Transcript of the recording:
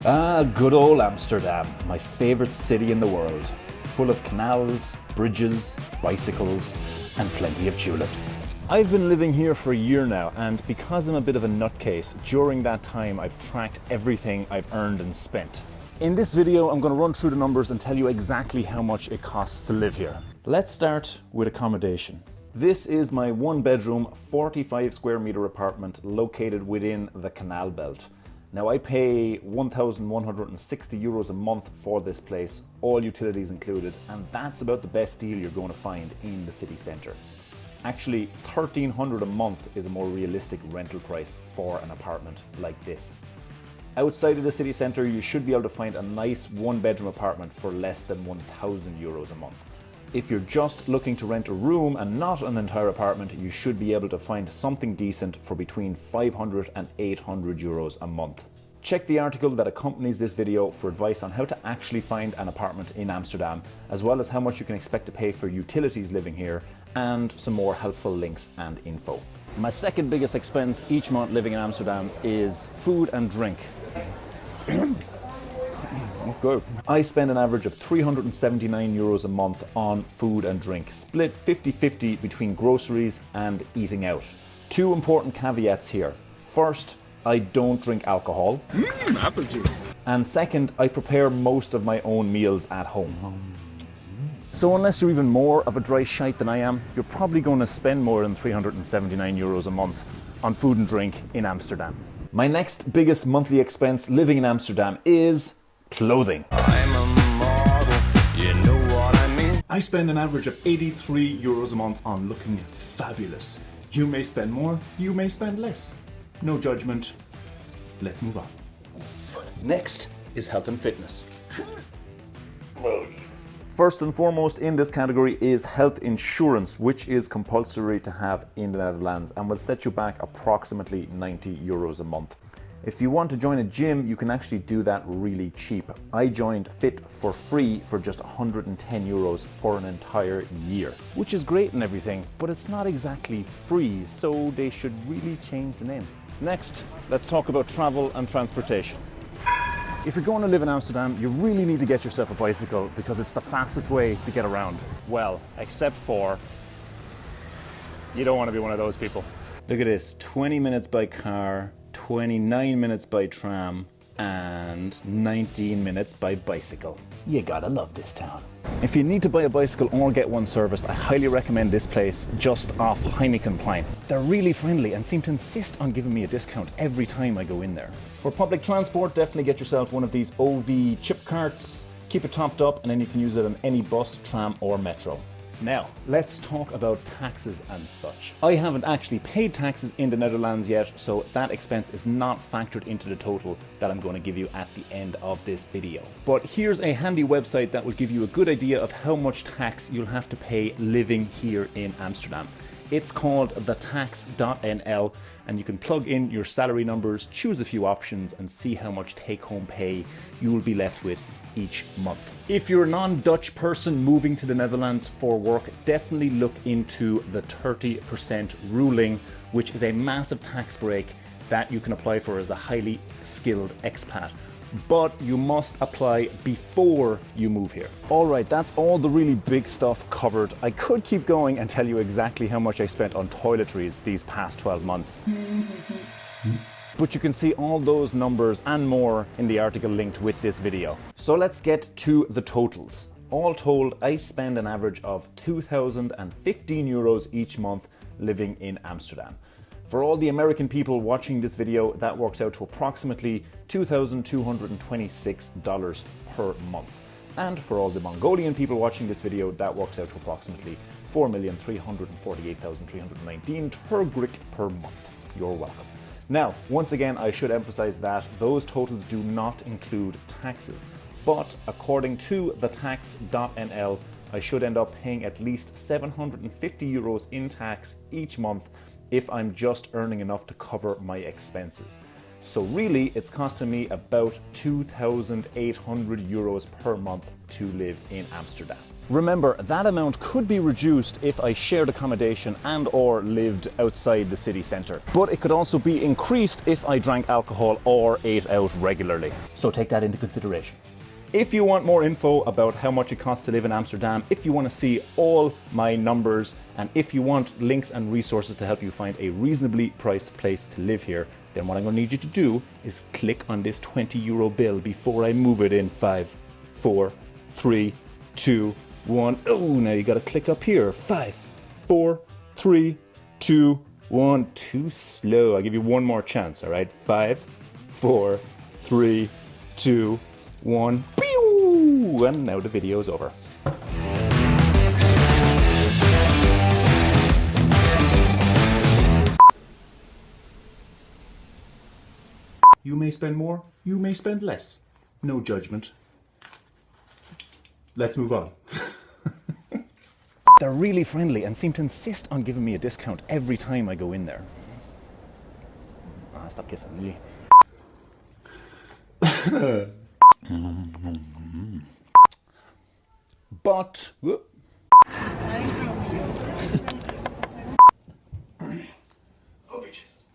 Ah, good old Amsterdam, my favorite city in the world. Full of canals, bridges, bicycles, and plenty of tulips. I've been living here for a year now, and because I'm a bit of a nutcase, during that time I've tracked everything I've earned and spent. In this video, I'm going to run through the numbers and tell you exactly how much it costs to live here. Let's start with accommodation. This is my one bedroom, 45 square meter apartment located within the canal belt. Now I pay 1,160 euros a month for this place, all utilities included, and that's about the best deal you're going to find in the city centre. Actually, 1,300 a month is a more realistic rental price for an apartment like this. Outside of the city centre, you should be able to find a nice one-bedroom apartment for less than 1,000 euros a month. If you're just looking to rent a room and not an entire apartment, you should be able to find something decent for between 500 and 800 euros a month. Check the article that accompanies this video for advice on how to actually find an apartment in Amsterdam, as well as how much you can expect to pay for utilities living here, and some more helpful links and info. My second biggest expense each month living in Amsterdam is food and drink. Good. I spend an average of 379 euros a month on food and drink, split 50-50 between groceries and eating out. Two important caveats here. First, I don't drink alcohol. Apple juice. And second, I prepare most of my own meals at home. So unless you're even more of a dry shite than I am, you're probably going to spend more than 379 euros a month on food and drink in Amsterdam. My next biggest monthly expense living in Amsterdam is clothing. I'm a model, you know what I mean. I spend an average of 83 euros a month on looking fabulous. You may spend more, you may spend less. No judgment. Let's move on. Next is health and fitness. First and foremost in this category is health insurance, which is compulsory to have in the Netherlands and will set you back approximately 90 euros a month. If you want to join a gym, you can actually do that really cheap. I joined Fit for free for just 110 euros for an entire year, which is great and everything, but it's not exactly free, so they should really change the name. Next, let's talk about travel and transportation. If you're going to live in Amsterdam, you really need to get yourself a bicycle because it's the fastest way to get around. Well, except for you don't want to be one of those people. Look at this, 20 minutes by car, 29 minutes by tram, and 19 minutes by bicycle. You gotta love this town. If you need to buy a bicycle or get one serviced, I highly recommend this place just off Heinekenplein. They're really friendly and seem to insist on giving me a discount every time I go in there. For public transport, definitely get yourself one of these OV chip carts, keep it topped up, and then you can use it on any bus, tram, or metro. Now, let's talk about taxes and such. I haven't actually paid taxes in the Netherlands yet, so that expense is not factored into the total that I'm going to give you at the end of this video. But here's a handy website that will give you a good idea of how much tax you'll have to pay living here in Amsterdam. It's called thetax.nl, and you can plug in your salary numbers, choose a few options, and see how much take-home pay you will be left with each month. If you're a non-Dutch person moving to the Netherlands for work, definitely look into the 30% ruling, which is a massive tax break that you can apply for as a highly skilled expat. But you must apply before you move here. All right, that's all the really big stuff covered. I could keep going and tell you exactly how much I spent on toiletries these past 12 months. But you can see all those numbers and more in the article linked with this video. So let's get to the totals. All told, I spend an average of 2,015 euros each month living in Amsterdam. For all the American people watching this video, that works out to approximately $2,226 per month. And for all the Mongolian people watching this video, that works out to approximately 4,348,319 Turgrik per month. You're welcome. Now, once again, I should emphasize that those totals do not include taxes. But according to thetax.nl, I should end up paying at least 750 euros in tax each month if I'm just earning enough to cover my expenses. So really, it's costing me about 2,800 euros per month to live in Amsterdam. Remember, that amount could be reduced if I shared accommodation and or lived outside the city centre. But it could also be increased if I drank alcohol or ate out regularly. So take that into consideration. If you want more info about how much it costs to live in Amsterdam, if you want to see all my numbers, and if you want links and resources to help you find a reasonably priced place to live here, then what I'm going to need you to do is click on this €20 bill before I move it in 5, 4, 3, 2, 1. Oh, now you got to click up here. 5, 4, 3, 2, 1. Too slow. I'll give you one more chance, all right? 5, 4, 3, 2, 1. Pew! And now the video is over. You may spend more, you may spend less. No judgment. Let's move on. They're really friendly and seem to insist on giving me a discount every time I go in there. Ah, stop kissing me. But... Whoop. Oh, Jesus.